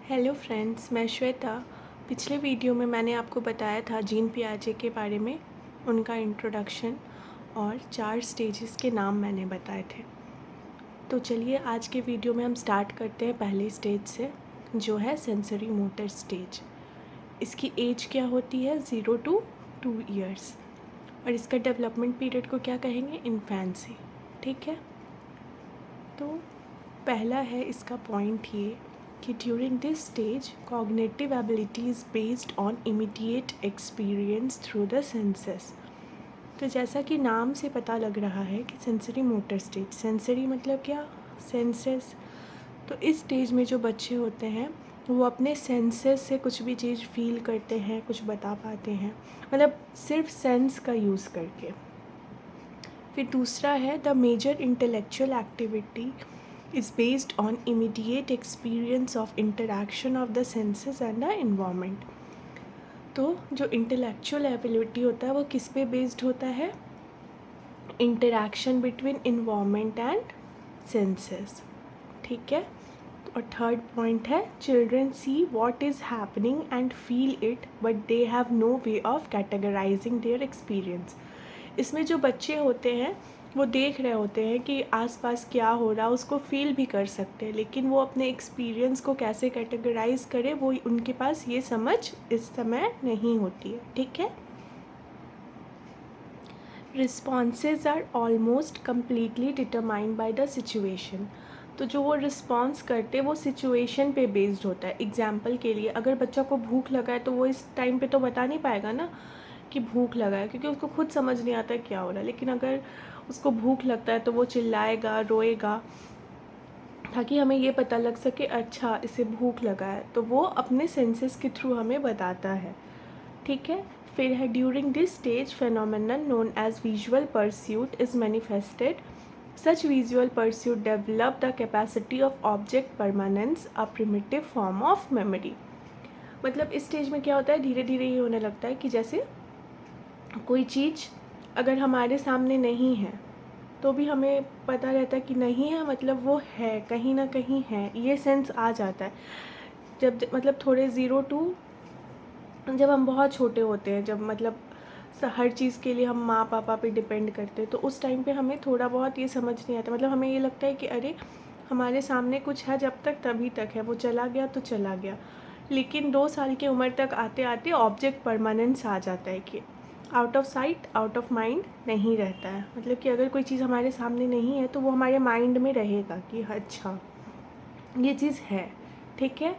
Hello friends, मैं श्वेता। पिछले video में मैंने आपको बताया था जीन पियाजे के बारे में, उनका इंट्रोडक्शन और 4 स्टेजेस के नाम मैंने बताए थे। तो चलिए आज के वीडियो में हम स्टार्ट करते हैं पहले स्टेज से, जो है सेंसरी मोटर स्टेज। इसकी एज क्या होती है? 0 to 2 ईयर्स। और इसका डेवलपमेंट पीरियड को क्या कहेंगे? इन्फेंसी। ठीक है, तो पहला है इसका पॉइंट ये कि during this stage cognitive ability is based on immediate experience through the senses. तो जैसा कि नाम से पता लग रहा है कि सेंसरी मोटर स्टेज, सेंसरी मतलब क्या? सेंसेस। तो इस स्टेज में जो बच्चे होते हैं वो अपने सेंसेस से कुछ भी चीज़ फील करते हैं, कुछ बता पाते हैं, मतलब सिर्फ सेंस का यूज़ करके। फिर दूसरा है the major intellectual activity is based on immediate experience of interaction of the senses and the environment। तो जो इंटेलेक्चुअल एबिलिटी होता है वो किस पे बेस्ड होता है? Interaction between environment and senses. ठीक है, और थर्ड पॉइंट है children see what is happening and feel it but they have no way of categorising their experience. इसमें जो बच्चे होते हैं वो देख रहे होते हैं कि आसपास क्या हो रहा है, उसको फील भी कर सकते हैं, लेकिन वो अपने एक्सपीरियंस को कैसे कैटेगराइज करें वो उनके पास ये समझ इस समय नहीं होती है। ठीक है, responses are almost completely determined by the situation. तो जो वो रिस्पॉन्स करते वो सिचुएशन पे बेस्ड होता है। एग्जाम्पल के लिए अगर बच्चा को भूख लगा है तो वो इस टाइम पे तो बता नहीं पाएगा ना कि भूख लगा है, क्योंकि उसको खुद समझ नहीं आता है क्या हो रहा है। लेकिन अगर उसको भूख लगता है तो वो चिल्लाएगा, रोएगा, ताकि हमें ये पता लग सके अच्छा इसे भूख लगा है, तो वो अपने सेंसेस के थ्रू हमें बताता है। ठीक है, फिर है during this stage phenomenon known as visual pursuit is manifested. Such visual pursuit develop the capacity of object permanence, a primitive form of memory. मतलब इस स्टेज में क्या होता है, धीरे धीरे ये होने लगता है कि जैसे कोई चीज़ अगर हमारे सामने नहीं है तो भी हमें पता रहता है कि नहीं है, मतलब वो है, कहीं ना कहीं है, ये सेंस आ जाता है। जब मतलब थोड़े 0 to, जब हम बहुत छोटे होते हैं, जब मतलब हर चीज़ के लिए हम माँ पापा पे डिपेंड करते हैं, तो उस टाइम पे हमें थोड़ा बहुत ये समझ नहीं आता, मतलब हमें ये लगता है कि अरे हमारे सामने कुछ है, जब तक तभी तक है, वो चला गया तो चला गया। लेकिन 2 साल की उम्र तक आते आते ऑब्जेक्ट परमानेंस आ जाता है कि out of sight out of mind नहीं रहता है। मतलब कि अगर कोई चीज़ हमारे सामने नहीं है तो वो हमारे माइंड में रहेगा कि अच्छा ये चीज़ है। ठीक है,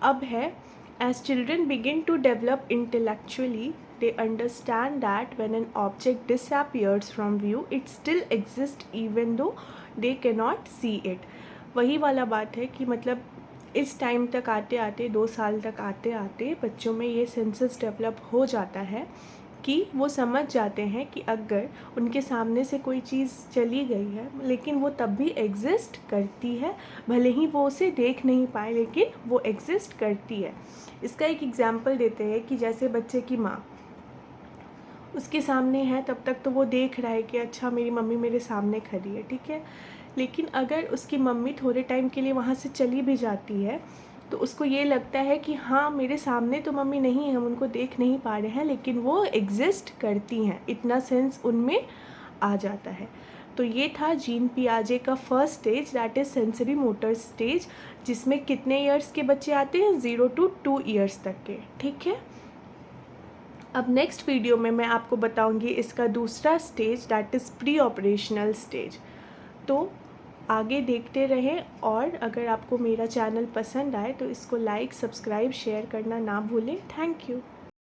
अब है as children begin to develop intellectually they understand that when an object disappears from view it still exists even though they cannot see it। वही वाला बात है कि मतलब इस टाइम तक आते आते 2 साल तक आते आते बच्चों में ये सेंसेस डेवलप हो जाता है कि वो समझ जाते हैं कि अगर उनके सामने से कोई चीज़ चली गई है लेकिन वो तब भी एग्जिस्ट करती है, भले ही वो उसे देख नहीं पाए लेकिन वो एग्जिस्ट करती है। इसका एक एग्जाम्पल देते हैं कि जैसे बच्चे की माँ उसके सामने है, तब तक तो वो देख रहा है कि अच्छा मेरी मम्मी मेरे सामने खड़ी है। ठीक है, लेकिन अगर उसकी मम्मी थोड़े टाइम के लिए वहाँ से चली भी जाती है तो उसको ये लगता है कि हाँ मेरे सामने तो मम्मी नहीं है, हम उनको देख नहीं पा रहे हैं, लेकिन वो एग्जिस्ट करती हैं, इतना सेंस उनमें आ जाता है। तो ये था जीन पियाजे का first stage, that is sensory motor stage, जिसमें कितने ईयर्स के बच्चे आते हैं? 0 to 2 ईयर्स तक के। ठीक है, अब नेक्स्ट वीडियो में मैं आपको बताऊंगी इसका दूसरा stage, that is pre operational stage. तो आगे देखते रहें, और अगर आपको मेरा चैनल पसंद आए तो इसको लाइक, सब्सक्राइब, शेयर करना ना भूलें। Thank you.